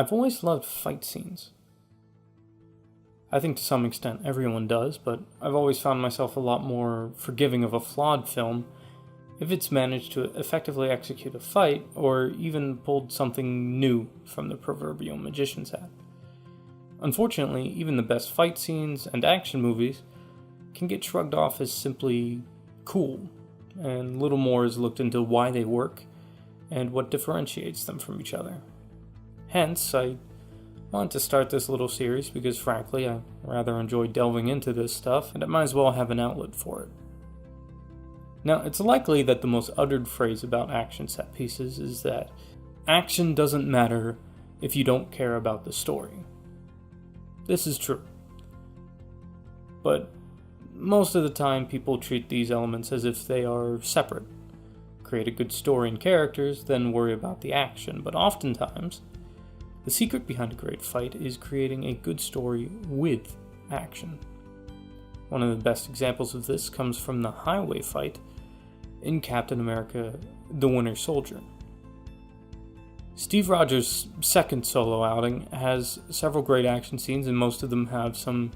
I've always loved fight scenes. I think to some extent everyone does, but I've always found myself a lot more forgiving of a flawed film if it's managed to effectively execute a fight or even pulled something new from the proverbial magician's hat. Unfortunately, even the best fight scenes and action movies can get shrugged off as simply cool, and little more is looked into why they work and what differentiates them from each other. Hence, I wanted to start this little series because frankly I rather enjoy delving into this stuff and I might as well have an outlet for it. Now, it's likely that the most uttered phrase about action set pieces is that action doesn't matter if you don't care about the story. This is true. But most of the time people treat these elements as if they are separate. Create a good story and characters, then worry about the action. But oftentimes, the secret behind a great fight is creating a good story with action. One of the best examples of this comes from the highway fight in Captain America: The Winter Soldier. Steve Rogers' second solo outing has several great action scenes, and most of them have some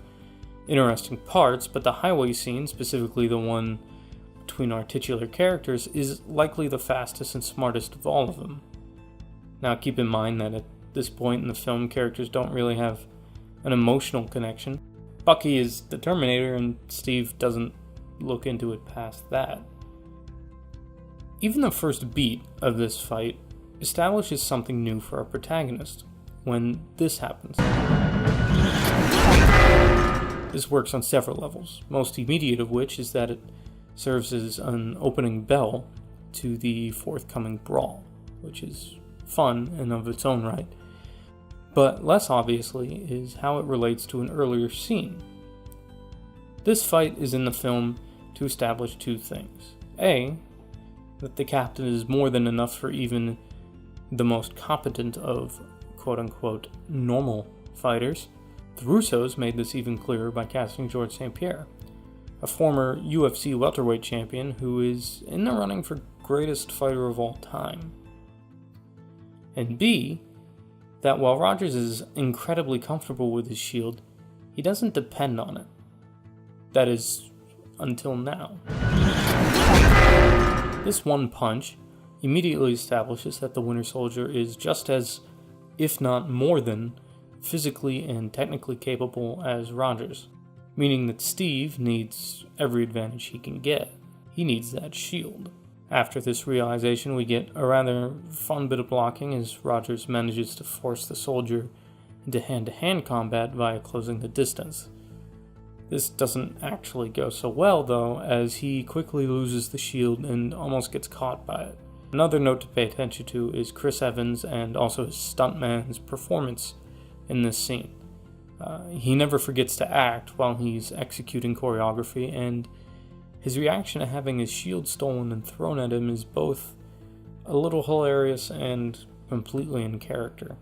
interesting parts, but the highway scene, specifically the one between our titular characters, is likely the fastest and smartest of all of them. Now keep in mind that at this point in the film, characters don't really have an emotional connection. Bucky is the Terminator, and Steve doesn't look into it past that. Even the first beat of this fight establishes something new for our protagonist when this happens. This works on several levels, most immediate of which is that it serves as an opening bell to the forthcoming brawl, which is fun in of its own right. But less obviously is how it relates to an earlier scene. This fight is in the film to establish two things. A, that the captain is more than enough for even the most competent of quote-unquote normal fighters. The Russos made this even clearer by casting St Pierre, a former UFC welterweight champion who is in the running for greatest fighter of all time. And B, that while Rogers is incredibly comfortable with his shield, he doesn't depend on it. That is, until now. This one punch immediately establishes that the Winter Soldier is just as, if not more than, physically and technically capable as Rogers, meaning that Steve needs every advantage he can get. He needs that shield. After this realization, we get a rather fun bit of blocking as Rogers manages to force the soldier into hand-to-hand combat via closing the distance. This doesn't actually go so well, though, as he quickly loses the shield and almost gets caught by it. Another note to pay attention to is Chris Evans and also his stuntman's performance in this scene. He never forgets to act while he's executing choreography, and his reaction to having his shield stolen and thrown at him is both a little hilarious and completely in character.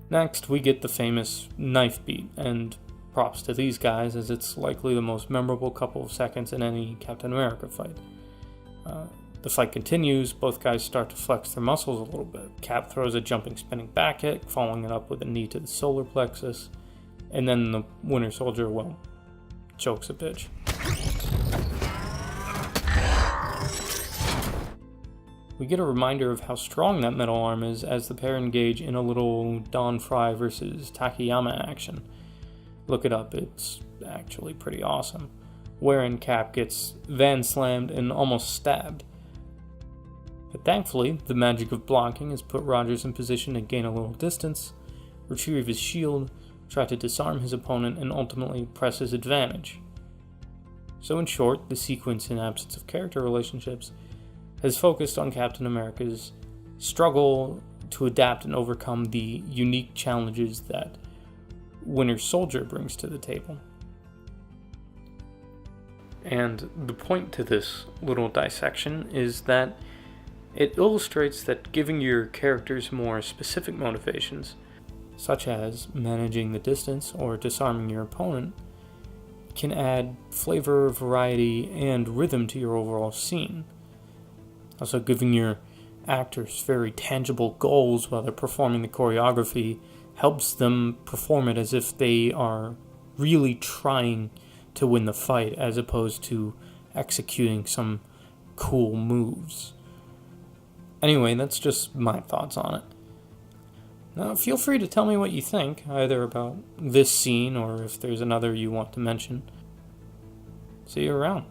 Next, we get the famous knife beat, and props to these guys as it's likely the most memorable couple of seconds in any Captain America fight. The fight continues, both guys start to flex their muscles a little bit. Cap throws a jumping spinning back kick, following it up with a knee to the solar plexus, and then the Winter Soldier, well, chokes a bitch. We get a reminder of how strong that metal arm is as the pair engage in a little Don Fry versus Takayama action. Look it up, it's actually pretty awesome. Wherein Cap gets van slammed and almost stabbed. But thankfully, the magic of blocking has put Rogers in position to gain a little distance, retrieve his shield, try to disarm his opponent, and ultimately press his advantage. So in short, the sequence in absence of character relationships has focused on Captain America's struggle to adapt and overcome the unique challenges that Winter Soldier brings to the table. And the point to this little dissection is that it illustrates that giving your characters more specific motivations, such as managing the distance or disarming your opponent, can add flavor, variety, and rhythm to your overall scene. Also, giving your actors very tangible goals while they're performing the choreography helps them perform it as if they are really trying to win the fight as opposed to executing some cool moves. Anyway, that's just my thoughts on it. Now, feel free to tell me what you think, either about this scene or if there's another you want to mention. See you around.